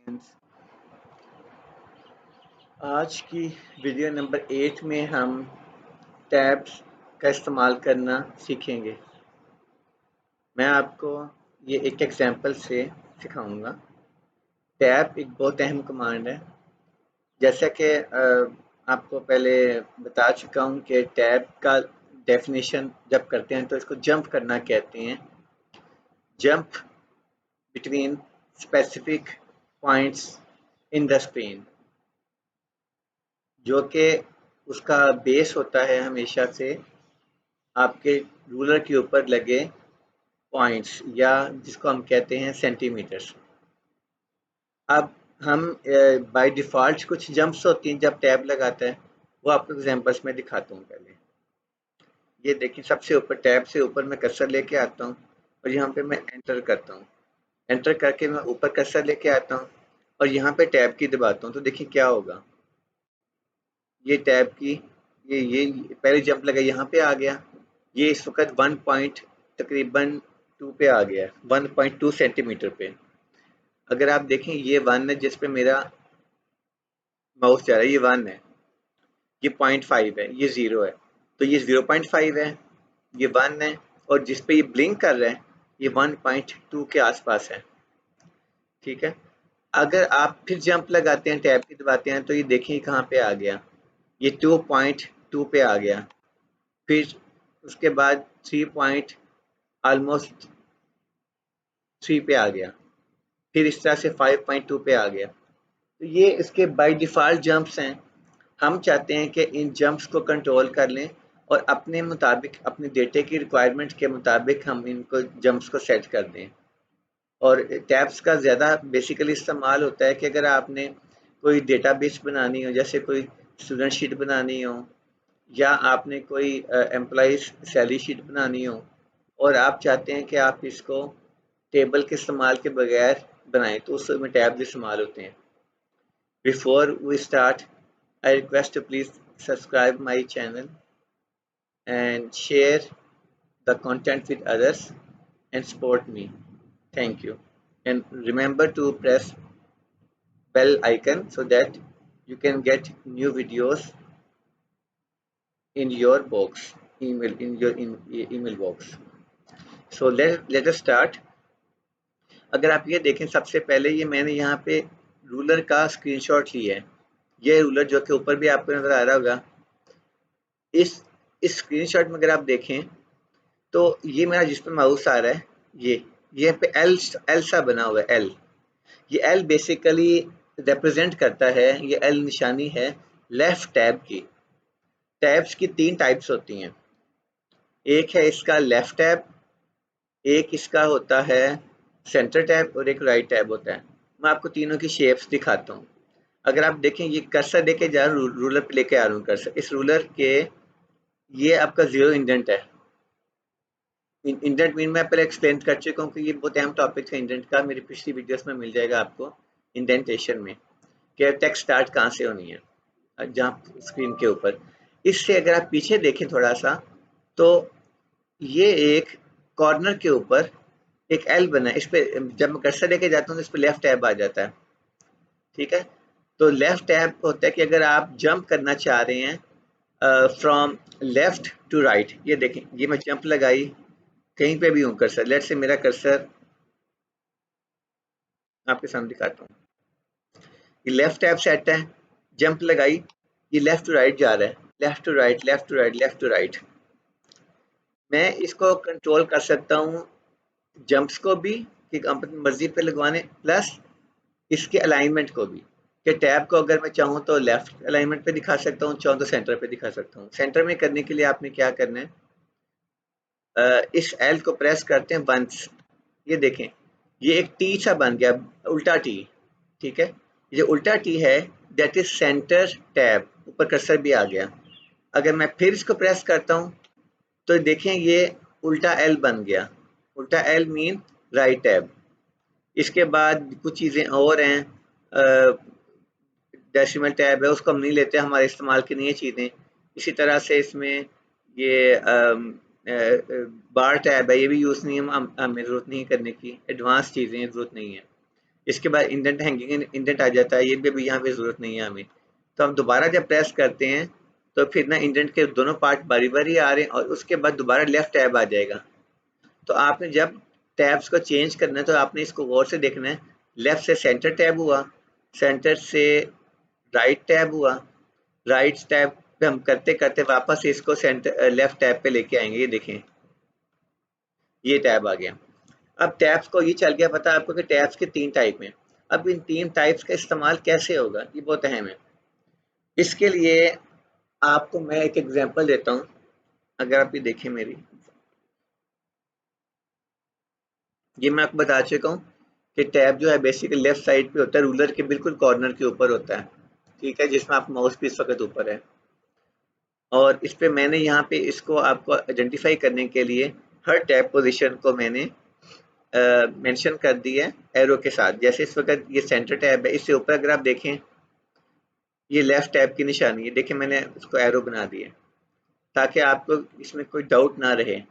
Friends, आज की video number 8 में हम टैब्स का इस्तेमाल करना सीखेंगे। मैं आपको ये एक एग्जांपल से सिखाऊंगा। टैब एक बहुत अहम कमांड है। जैसा कि आपको पहले बता चुका हूँ कि टैब का डेफिनेशन जब करते हैं तो इसको जंप करना कहते हैं। Jump between specific points in the screen, जो कि उसका बेस होता है हमेशा से आपके रूलर के ऊपर लगे पॉइंट्स, या जिसको हम कहते हैं सेंटीमीटर्स। अब हम बाय डिफ़ॉल्ट कुछ जंप्स होती हैं जब टैब लगाता है, वो आपको एग्जांपल्स में दिखाता हूँ। पहले ये देखिए, सबसे ऊपर टैब से ऊपर मैं कर्सर लेके आता हूँ और यहाँ पे मैं एंटर करता हूँ। एंटर करके मैं ऊपर कर्सर लेके आता हूँ और यहाँ पे टैब की दबाता हूँ, तो देखिए क्या होगा। ये टैब की ये पहले जंप लगा, यहाँ पे आ गया। ये इस वक्त तकरीबन 2 पे आ गया, 1.2 सेंटीमीटर पे। अगर आप देखें, ये 1 है जिस पे मेरा माउस जा रहा है, ये 1 है। ये 0.5 है, ये 0 है, तो ये 0.5 है, ये 1 है, और जिस पे ये ब्लिंक कर रहा है ये 1.2 के आसपास है। ठीक है। अगर आप फिर जंप लगाते हैं, टैब की दबाते हैं, तो ये देखिए कहाँ पे आ गया, ये 2.2 पे आ गया। फिर उसके बाद 3 पॉइंट ऑलमोस्ट 3 पे आ गया। फिर इस तरह से 5.2 पे आ गया। तो ये इसके बाय डिफ़ॉल्ट जंप्स हैं। हम चाहते हैं कि इन जंप्स को कंट्रोल कर लें और अपने मुताबिक, अपने डेटे की रिक्वायरमेंट के मुताबिक हम इनको जंप्स को सेट कर दें। और टैब्स का ज़्यादा बेसिकली इस्तेमाल होता है कि अगर आपने कोई डेटाबेस बनानी हो, जैसे कोई स्टूडेंट शीट बनानी हो, या आपने कोई एम्प्लॉइज़ सैलरी शीट बनानी हो, और आप चाहते हैं कि आप इसको टेबल के इस्तेमाल के बगैर बनाएं, तो उसमें टैब्स इस्तेमाल होते हैं। Before we start, I request to please subscribe my channel and share the content with others and support me. Thank you. And remember to press bell icon so that you can get new videos in your box, email box. So let us start. अगर आप ये देखें, सबसे पहले ये मैंने यहाँ पे रूलर का स्क्रीनशॉट लिया है। ये रूलर जो कि ऊपर भी आपको नज़र आ रहा होगा। इस स्क्रीनशॉट में अगर आप देखें तो ये मेरा जिस पे माउस आ रहा है, ये पे एल एल सा बना हुआ है, एल। ये एल बेसिकली रिप्रेजेंट करता है, ये एल निशानी है लेफ्ट टैब की। टैब्स की 3 टाइप्स होती हैं। एक है इसका लेफ्ट टैब, एक इसका होता है सेंटर टैब, और एक राइट टैब होता है। मैं आपको तीनों की शेप्स दिखाता हूँ। अगर आप देखें, ये कर्सर लेके जा रहा हूँ, रूलर पे लेके आ रहा हूँ कर्सर। इस रूलर के ये आपका 0 इंडेंट है। इंडेंट मीन मैं पहले एक्सप्लेन कर चुका हूँ कि ये बहुत अहम टॉपिक है इंडेंट का। मेरी पिछली वीडियोस में मिल जाएगा आपको इंडेंटेशन में, कि टेक्स्ट स्टार्ट कहाँ से होनी है, जहाँ स्क्रीन के ऊपर। इससे अगर आप पीछे देखें थोड़ा सा, तो ये एक कॉर्नर के ऊपर एक एल बना है। इस पे जब मैं कर्सर लेके जाता हूँ तो इस पे लेफ्ट टैब आ जाता है। ठीक है। तो लेफ्ट टैब होता है कि अगर आप जंप करना चाह रहे हैं फ्रॉम लेफ्ट टू राइट, ये देखें, ये मैं जंप लगाई, कहीं पे भी हूँ कर्सर, लेट से मेरा कर्सर आपके सामने दिखाता हूँ। ये लेफ्ट टैब सेट है, जंप लगाई, ये लेफ्ट टू राइट जा रहा है, left to right, left to right, left to right. मैं इसको कंट्रोल कर सकता हूँ जंप्स को भी, कि अपनी मर्जी पे लगवाने, प्लस इसके अलाइनमेंट को भी, कि टैब को अगर मैं चाहूँ तो लेफ्ट अलाइनमेंट पे दिखा सकता हूँ, चाहूँ तो सेंटर पे दिखा सकता हूँ। सेंटर में करने के लिए आपने क्या करना है, इस एल को प्रेस करते हैं वंस। ये देखें, ये एक टी सा बन गया, उल्टा टी। ठीक है। ये उल्टा टी है, दैट इज सेंटर टैब। ऊपर कर्सर भी आ गया। अगर मैं फिर इसको प्रेस करता हूँ तो देखें, ये उल्टा एल बन गया। उल्टा एल मीन राइट टैब। इसके बाद कुछ चीज़ें और हैं, डेसिमल टैब है, उसको हम नहीं लेते, हमारे इस्तेमाल की नहीं है चीज़ें। इसी तरह से इसमें ये बार टैब है, ये भी यूज़ नहीं है, हमें ज़रूरत नहीं करने की, एडवांस चीज़ें ज़रूरत नहीं है। इसके बाद इंडेंट हैंगिंग इंडेंट आ जाता है, ये भी अभी यहाँ पे ज़रूरत नहीं है हमें। तो हम दोबारा जब प्रेस करते हैं तो फिर ना इंडेंट के दोनों पार्ट बारी बारी आ रहे हैं और उसके बाद दोबारा लेफ्ट टैब आ जाएगा। तो आपने जब टैब्स को चेंज करना है तो आपने इसको गौर से देखना है। लेफ्ट से सेंटर टैब हुआ, सेंटर से राइट टैब हुआ, राइट टैब पे हम करते करते वापस इसको सेंटर लेफ्ट टैब पे लेके आएंगे। ये देखें, ये टैब आ गया। अब टैब्स को ये चल गया पता आपको कि टैब्स के 3 टाइप हैं। अब इन 3 टाइप्स का इस्तेमाल कैसे होगा, ये बहुत अहम है। इसके लिए आपको मैं एक एग्जांपल देता हूँ। अगर आप ये देखें मेरी, ये मैं आपको बता चुका हूँ कि टैब जो है बेसिकली लेफ्ट साइड पे होता है, रूलर के बिल्कुल कॉर्नर के ऊपर होता है, ठीक है, जिसमें आप माउस भी इस वक्त ऊपर है। और इस पे मैंने यहाँ पे इसको आपको आइडेंटिफाई करने के लिए हर टैब पोजीशन को मैंने मेंशन कर दी है एरो के साथ। जैसे इस वक्त ये सेंटर टैब है, इससे ऊपर अगर आप देखें ये लेफ्ट टैब की निशानी है, देखिए मैंने उसको एरो बना दिया ताकि आपको इसमें कोई डाउट ना रहे।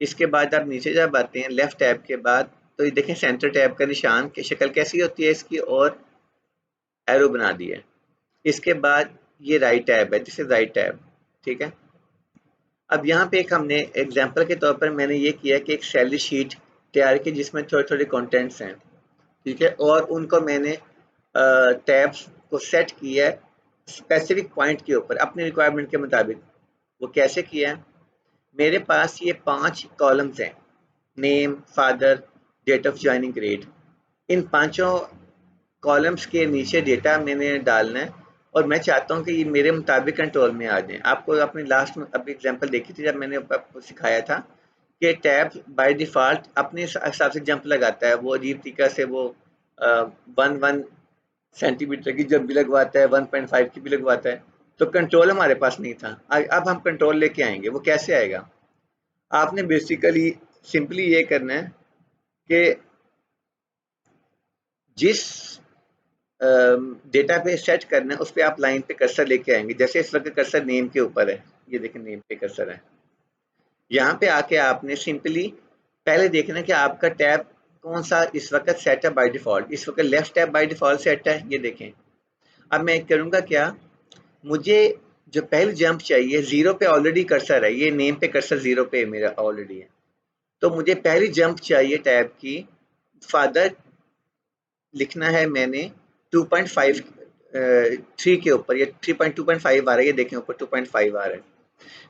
इसके बाद आप नीचे जब आते हैं लेफ्ट टैब के बाद, तो ये देखें सेंटर टैब का निशान की शक्ल कैसी होती है इसकी, और एरो बना दिया है। इसके बाद ये राइट टैब है, दिस इज राइट टैब, ठीक है। अब यहाँ पे एक हमने एग्जांपल के तौर पर मैंने ये किया कि एक सैलरी शीट तैयार की जिसमें थोड़े थोड़े कंटेंट्स हैं, ठीक है, और उनको मैंने टैब्स को सेट किया है स्पेसिफिक पॉइंट के ऊपर अपने रिक्वायरमेंट के मुताबिक। वो कैसे किया है, मेरे पास ये 5 कॉलम्स हैं, name, father, date of joining, grade. इन पांचों कॉलम्स के नीचे डेटा मैंने डालना है और मैं चाहता हूँ कि ये मेरे मुताबिक कंट्रोल में आ जाए। आपको अपनी लास्ट में अभी एग्जांपल देखी थी जब मैंने आपको सिखाया था कि टैब बाय डिफ़ॉल्ट अपने हिसाब से जंप लगाता है, वो अजीब तरीका से वो 1 सेंटीमीटर की जब भी लगवाता है, 1.5 की भी लगवाता है। तो कंट्रोल हमारे पास नहीं था। अब हम कंट्रोल लेके आएंगे। वो कैसे आएगा, आपने बेसिकली सिंपली ये करना है कि जिस डेटा पे सेट करना है उस पे आप लाइन पे कर्सर लेके आएंगे। जैसे इस वक्त कर्सर नेम के ऊपर है, ये देखें नेम पे कर्सर है। यहाँ पे आके आपने सिंपली पहले देखना है कि आपका टैब कौन सा इस वक्त सेट है बाय डिफ़ॉल्ट। इस वक्त left tab by default set है, ये देखें। अब मैं करूँगा क्या, मुझे जो पहली जंप चाहिए, ज़ीरो पे ऑलरेडी कर्सर है, ये नेम पे कर्सर ज़ीरो पे मेरा ऑलरेडी है। तो मुझे पहली जंप चाहिए टैब की, फादर लिखना है मैंने 2.5 3 के ऊपर, ये 3.2.5 आ रहा है, ये देखें ऊपर 2.5 आ रहा है।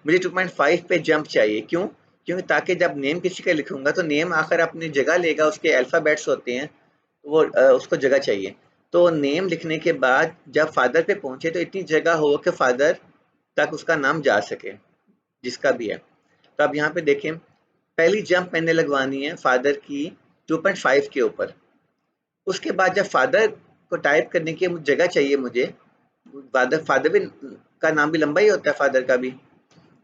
मुझे 2.5 पे जंप चाहिए, क्यों? क्योंकि ताकि जब नेम किसी का लिखूंगा तो नेम आकर अपनी जगह लेगा, उसके अल्फ़ाबेट्स होते हैं, वो उसको जगह चाहिए। तो नेम लिखने के बाद जब फादर पे पहुंचे तो इतनी जगह हो कि फादर तक उसका नाम जा सके, जिसका भी है। तो अब यहाँ पे देखें, पहली जंप मैंने लगवानी है फादर की 2.5 के ऊपर। उसके बाद जब फादर को टाइप करने की जगह चाहिए मुझे, फादर फादर भी का नाम भी लंबा ही होता है फादर का भी,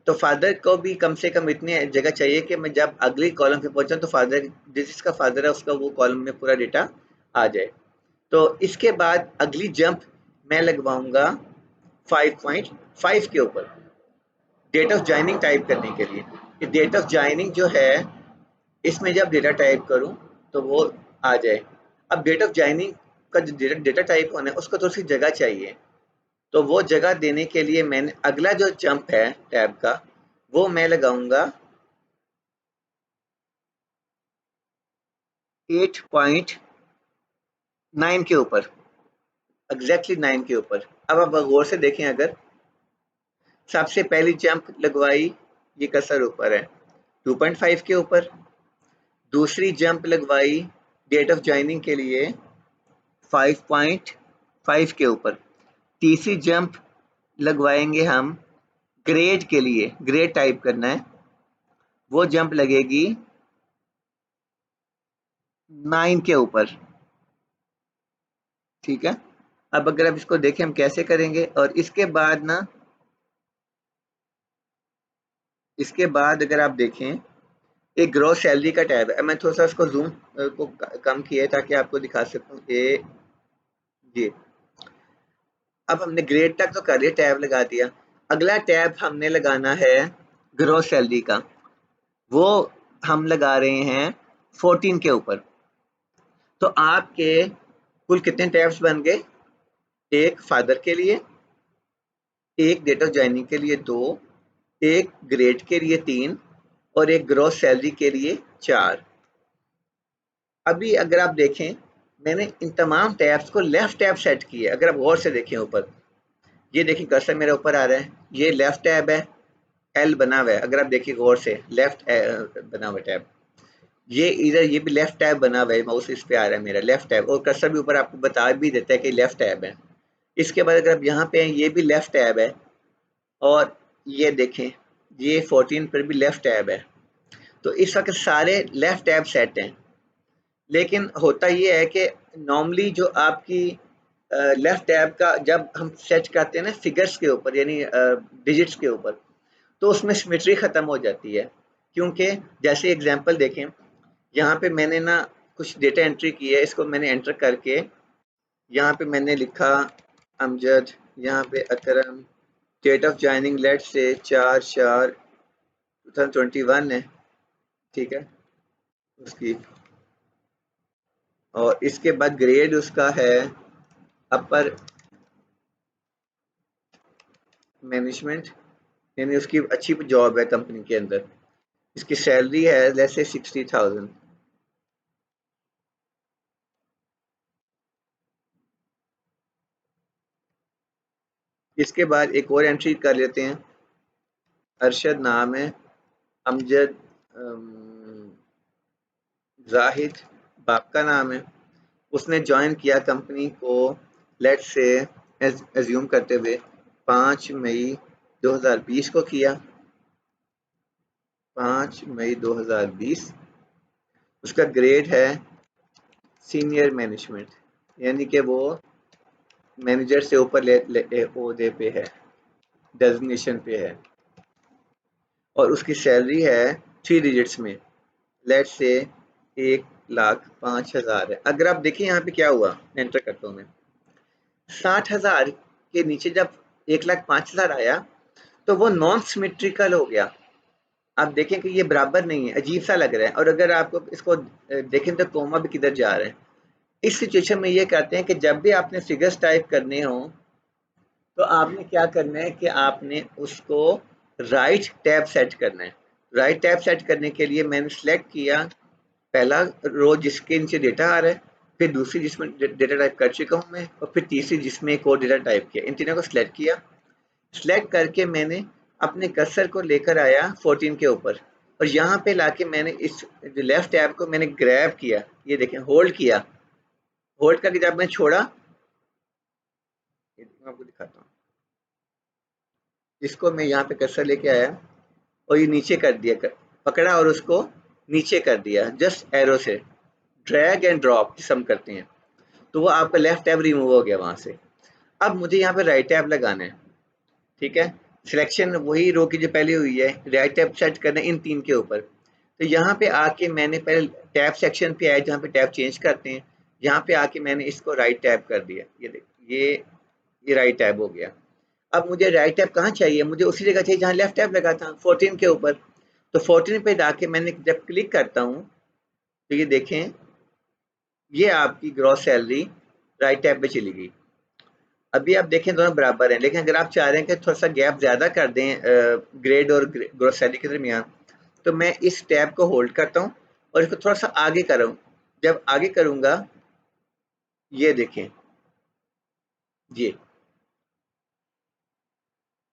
तो फादर को भी कम से कम इतनी जगह चाहिए कि मैं जब अगली कॉलम पे पहुंचा तो फादर जिसका फादर है उसका वो कॉलम में पूरा डेटा आ जाए। तो इसके बाद अगली जंप मैं लगवाऊंगा 5.5 के ऊपर डेट ऑफ ज्वाइनिंग टाइप करने के लिए। कि डेट ऑफ ज्वाइनिंग जो है इसमें जब डेटा टाइप करूं तो वो आ जाए। अब डेट ऑफ ज्वाइनिंग का जो डेटा टाइप होना है उसको थोड़ी सी जगह चाहिए, तो वो जगह देने के लिए मैंने अगला जो जंप है टैब का वो मैं लगाऊंगा 8.9 के ऊपर, एग्जैक्टली 9 के ऊपर। अब आप गौर से देखें, अगर सबसे पहली जंप लगवाई, ये कर्सर ऊपर है 2.5 के ऊपर, दूसरी जंप लगवाई डेट ऑफ ज्वाइनिंग के लिए 5.5 के ऊपर, तीसरी जंप लगवाएंगे हम ग्रेड के लिए, ग्रेड टाइप करना है, वो जंप लगेगी 9 के ऊपर, ठीक है। अब अगर आप इसको देखें हम कैसे करेंगे, और इसके बाद ना, इसके बाद अगर आप देखें एक ग्रॉस सैलरी का टैब है। मैं थोड़ा सा इसको जूम को कम किया है ताकि आपको दिखा सकूं कि जी। अब हमने ग्रेड तक तो कर लिया, टैब लगा दिया। अगला टैब हमने लगाना है ग्रॉस सैलरी का, वो हम लगा रहे हैं 14 के ऊपर। तो आपके कुल कितने टैब्स बन गए? एक फादर के लिए, एक डेट ऑफ ज्वाइनिंग के लिए 2, एक ग्रेड के लिए 3 और एक ग्रॉस सैलरी के लिए 4। अभी अगर आप देखें, मैंने इन तमाम टैब्स को लेफ्ट टैब सेट किया। अगर आप गौर से देखें ऊपर, ये देखिए कर्सर मेरे ऊपर आ रहा है, ये लेफ्ट टैब है, एल बना हुआ है। अगर आप देखिए गौर से, लेफ्ट बना हुआ टैब, ये इधर ये भी लेफ्ट टैब बना हुआ है, माउस इस पे आ रहा है मेरा लेफ्ट टैब, और कर्सर भी ऊपर आपको बता भी देता है कि लेफ्ट टैब है। इसके बाद अगर आप यहाँ पे हैं, ये भी लेफ्ट टैब है, और ये देखें ये 14 पर भी लेफ्ट टैब है। तो इस वक्त सारे लेफ्ट टैब सेट हैं। लेकिन होता ये है कि नॉर्मली जो आपकी लेफ्ट टैब का जब हम सेट करते हैं ना फिगर्स के ऊपर, यानी डिजिट्स के ऊपर, तो उसमें सिमेट्री ख़त्म हो जाती है। क्योंकि जैसे एग्जांपल देखें, यहाँ पे मैंने ना कुछ डेटा एंट्री की है, इसको मैंने एंटर करके यहाँ पे मैंने लिखा अमजद, यहाँ पे अकरम, डेट ऑफ ज्वाइनिंग लेट से 4/4/2021 है, ठीक है उसकी, और इसके बाद ग्रेड उसका है अपर मैनेजमेंट, यानी उसकी अच्छी जॉब है कंपनी के अंदर। इसकी सैलरी है लेट्स से 60,000। इसके बाद एक और एंट्री कर लेते हैं, अरशद नाम है, अमजद जाहिद बाप का नाम है, उसने ज्वाइन किया कंपनी को लेट्स से एज्यूम करते हुए 5 मई 2020 को किया, 5 मई 2020। उसका ग्रेड है सीनियर मैनेजमेंट, यानी कि वो मैनेजर से ऊपर ओहदे पे है, डेजिग्नेशन पे है, और उसकी सैलरी है 3 डिजिट्स में, लेट्स से 1,05,000 है। अगर आप देखिए यहाँ पे क्या हुआ, एंटर करता हूँ मैं, 60,000 के नीचे जब 1,05,000 आया तो वो नॉन सिमेट्रिकल हो गया। आप देखें कि ये बराबर नहीं है, अजीब सा लग रहा है। और अगर आपको इसको देखें तो कोमा भी किधर जा रहे हैं। इस सिचुएशन में ये कहते हैं कि जब भी आपने फिगर्स टाइप करने हो तो आपने क्या करना है कि आपने उसको राइट टैब सेट करना है। राइट टैब सेट करने के लिए मैंने सेलेक्ट किया पहला रो जिसके नीचे डेटा आ रहा है, फिर दूसरी जिसमें डेटा टाइप कर चुका हूँ मैं, और फिर तीसरी जिसमें एक और डेटा टाइप किया। इन तीनों को सिलेक्ट किया। सिलेक्ट करके मैंने अपने कर्सर को लेकर आया 14 के ऊपर, और यहाँ पे लाके मैंने इस जो लेफ्ट टैब को मैंने ग्रैब किया, ये देखें होल्ड किया। होल्ड करके जब मैं छोड़ा, ये मैं आपको दिखाता हूँ, इसको मैं यहाँ पे कर्सर लेके आया और ये नीचे कर दिया, पकड़ा और उसको नीचे कर दिया, जस्ट एरो से ड्रैग एंड ड्रॉप जिसम करते हैं, तो वो आपका लेफ्ट टैब रिमूव हो गया वहां से। अब मुझे यहाँ पे राइट टैब लगाना है, ठीक है, सिलेक्शन वही रो की जो पहले हुई है, राइट टैब सेट करना है इन तीन के ऊपर। तो यहाँ पे आके मैंने पहले टैब सेक्शन पे आया जहाँ पे टैब चेंज करते हैं, यहाँ पे आके मैंने इसको राइट टैब कर दिया, ये देख ये राइट टैब हो गया। अब मुझे राइट टैब कहाँ चाहिए, मुझे उसी जगह चाहिए जहाँ लेफ्ट टैब लगा था 14 के ऊपर। तो 14 पे जाके मैंने जब क्लिक करता हूँ तो ये देखें, ये आपकी ग्रॉस सैलरी राइट टैब पे चली गई। अभी आप देखें दोनों बराबर हैं, लेकिन अगर आप चाह रहे हैं कि थोड़ा सा गैप ज़्यादा कर दें ग्रेड और ग्रॉस सैलरी के दरमियान, तो मैं इस टैब को होल्ड करता हूँ और इसको थोड़ा सा आगे करूँ। जब आगे करूँगा, ये देखें, ये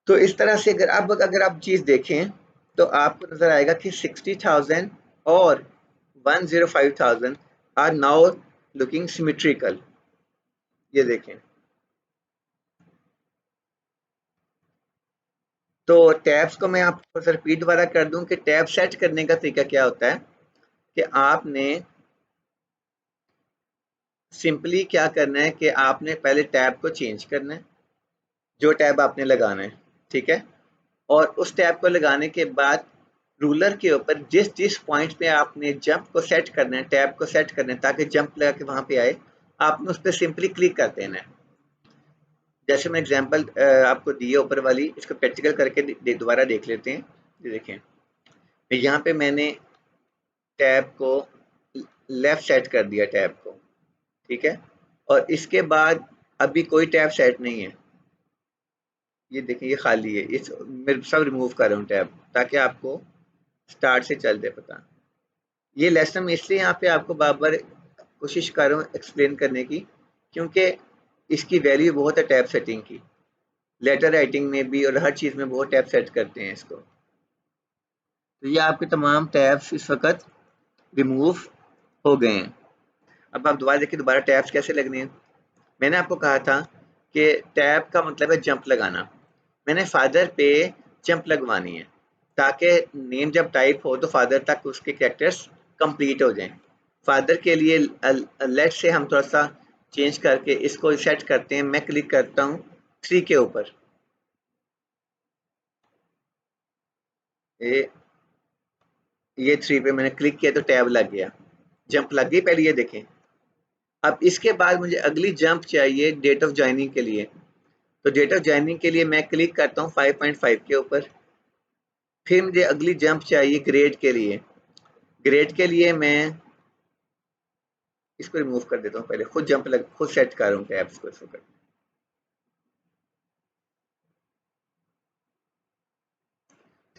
तो इस तरह से अगर आप चीज़ देखें तो आपको नज़र आएगा कि 60,000 और 105,000 आर नाउ लुकिंग सिमेट्रिकल। ये देखें, तो टैब्स को मैं आपको रिपीट दोबारा कर दूं कि टैब सेट करने का तरीका क्या होता है कि आपने सिंपली क्या करना है कि आपने पहले टैब को चेंज करना है, जो टैब आपने लगाना है, ठीक है, और उस टैब को लगाने के बाद रूलर के ऊपर जिस जिस पॉइंट पे आपने जंप को सेट करना है, टैब को सेट करना है ताकि जंप लगा के वहां पे आए, आपने उस पर सिंपली क्लिक कर देना है। जैसे मैं एग्जांपल आपको दी है ऊपर वाली, इसको प्रैक्टिकल करके दोबारा देख लेते हैं। ये देखें, यहाँ पे मैंने टैब को लेफ्ट सेट कर दिया, टैब को ठीक है। और इसके बाद अभी कोई टैब सेट नहीं है, ये देखिए ये खाली है, इस मैं सब रिमूव कर रहा हूँ टैब, ताकि आपको स्टार्ट से चल दे पता। ये लेसन में इसलिए यहाँ पे आपको बार बार कोशिश कर रहा हूँ एक्सप्लेन करने की, क्योंकि इसकी वैल्यू बहुत है टैब सेटिंग की, लेटर राइटिंग में भी और हर चीज़ में बहुत टैब सेट करते हैं इसको। तो ये आपके तमाम टैब्स इस वक्त रिमूव हो गए हैं। अब आप दोबारा देखिए दोबारा टैब्स कैसे लगने हैं। मैंने आपको कहा था कि टैब का मतलब है जंप लगाना। मैंने फादर पे जंप लगवानी है, ताकि नेम जब टाइप हो तो फादर तक उसके कैरेक्टर्स कंप्लीट हो जाएं। फादर के लिए लेट से हम थोड़ा सा चेंज करके इसको सेट करते हैं। मैं क्लिक करता हूँ 3 के ऊपर, ये 3 पे मैंने क्लिक किया तो टैब लग गया, जंप लग गई पहले, ये देखें। अब इसके बाद मुझे अगली जंप चाहिए डेट ऑफ ज्वाइनिंग के लिए। तो डेट ऑफ ज्वाइनिंग के लिए मैं क्लिक करता हूँ 5.5 के ऊपर। फिर मुझे अगली जंप चाहिए ग्रेड के लिए। ग्रेड के लिए मैं इसको रिमूव कर देता हूँ, पहले खुद जंप लग खुद सेट कर रहा हूँ टैब्स को इस वक्त।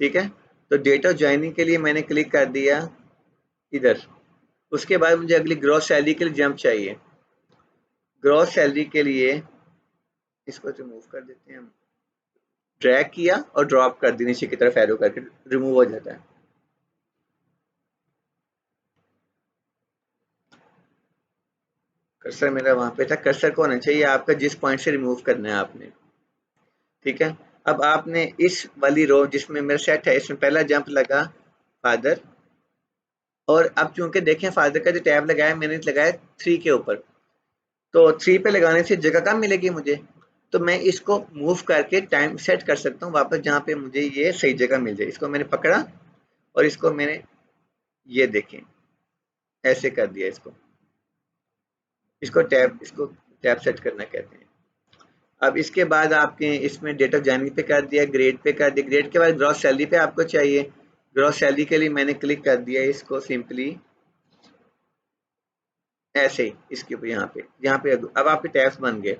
ठीक है, तो डेट ऑफ ज्वाइनिंग के लिए मैंने क्लिक कर दिया इधर। उसके बाद मुझे अगली ग्रॉस सैलरी के लिए जंप चाहिए। ग्रॉस सैलरी के लिए इसको रिमूव कर देते हैं हम। ड्रैग किया और ड्रॉप कर दी नीचे की तरफ एरो करके, रिमूव हो जाता है। कर्सर मेरा वहां पे था, कर्सर को होना चाहिए आपका जिस पॉइंट से रिमूव करना है आपने। ठीक है, अब आपने इस वाली रो जिसमें मेरा सेट है इसमें पहला जंप लगा फादर, और अब चूंकि देखें फादर का जो टैब लगाया मैंने लगाया 3 के ऊपर, तो 3 पे लगाने से जगह कम मिलेगी मुझे, तो मैं इसको मूव करके टाइम सेट कर सकता हूँ वापस जहाँ पे मुझे ये सही जगह मिल जाए। इसको मैंने पकड़ा और इसको मैंने ये देखें ऐसे कर दिया, इसको टैब सेट करना कहते हैं। अब इसके बाद आपके इसमें डेट ऑफ ज्वाइनिंग पे कर दिया, ग्रेड पे कर दिया, ग्रेड के बाद ग्रॉस सैलरी पे आपको चाहिए। ग्रॉस सैलरी के लिए मैंने क्लिक कर दिया इसको सिंपली ऐसे ही इसके ऊपर, यहाँ पे अब आपके टैब्स बन गए।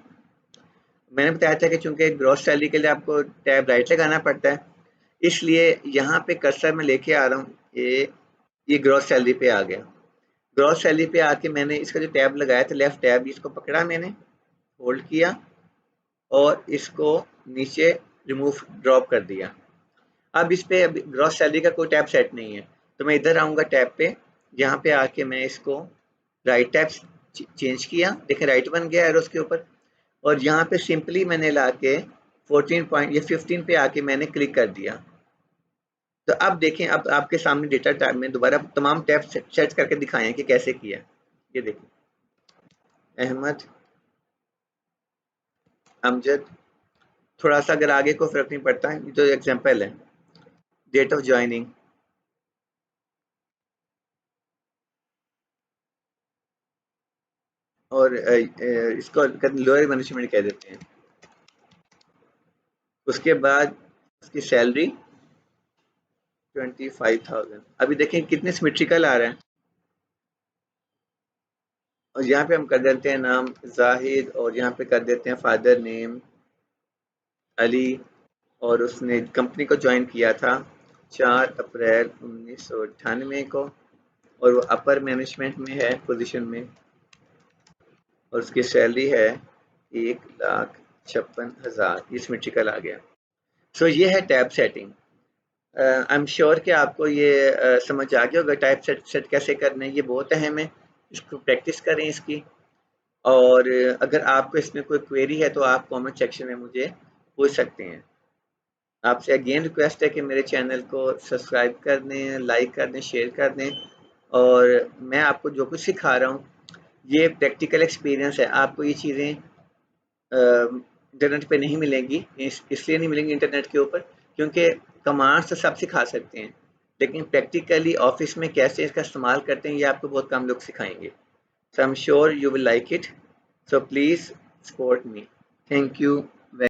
मैंने बताया था कि चूंकि ग्रॉस सैलरी के लिए आपको टैब राइट लगाना पड़ता है, इसलिए यहाँ पे कर्सर में लेके आ रहा हूँ, ये ग्रॉस सैलरी पे आ गया। ग्रॉस सैलरी पे आके मैंने इसका जो टैब लगाया था लेफ्ट टैब, इसको पकड़ा मैंने, होल्ड किया और इसको नीचे रिमूव ड्रॉप कर दिया। अब इस पे अभी ग्रॉस सैलरी का कोई टैब सेट नहीं है, तो मैं इधर आऊँगा टैब पे, यहाँ पे आके मैं इसको राइट टैब चेंज किया, देखें राइट बन गया एरोस के ऊपर, और यहाँ पे सिंपली मैंने लाके 14 पॉइंट या 15 पे आके मैंने क्लिक कर दिया। तो अब देखें, अब आपके सामने डेटा टैब में दोबारा तमाम टैब सेट करके दिखाए हैं कि कैसे किया। ये देखिए, अहमद, अमजद, थोड़ा सा अगर आगे को फर्क नहीं पड़ता, ये तो एग्जांपल है। डेट ऑफ ज्वाइनिंग, और इसको लोअर मैनेजमेंट कह देते हैं। उसके बाद उसकी सैलरी 25,000। अभी देखें कितने सिमेट्रिकल आ रहे हैं। और यहाँ पे हम कर देते हैं नाम जाहिद, और यहाँ पे कर देते हैं फादर नेम अली, और उसने कंपनी को ज्वाइन किया था 4 अप्रैल 1998 को, और वो अपर मैनेजमेंट में है पोजीशन में, और उसकी सैलरी है 1,56,000। ये सिमेट्रिकल आ गया। सो ये है tab setting. I am sure कि आपको ये समझ आ गया होगा टाइप सेट सेट कैसे करना है। ये बहुत अहम है, इसको प्रैक्टिस करें इसकी। और अगर आपको इसमें कोई क्वेरी है तो आप कमेंट सेक्शन में मुझे पूछ सकते हैं। आपसे अगेन रिक्वेस्ट है कि मेरे चैनल को सब्सक्राइब कर दें, लाइक कर दें, शेयर कर दें। और मैं आपको जो कुछ सिखा रहा हूँ ये प्रैक्टिकल एक्सपीरियंस है, आपको ये चीज़ें इंटरनेट पे नहीं मिलेंगी। इसलिए नहीं मिलेंगी इंटरनेट के ऊपर क्योंकि कमांड्स तो सब सिखा सकते हैं, लेकिन प्रैक्टिकली ऑफिस में कैसे इसका इस्तेमाल करते हैं ये आपको बहुत कम लोग सिखाएंगे। So I am sure you will like it, so please support me. Thank you.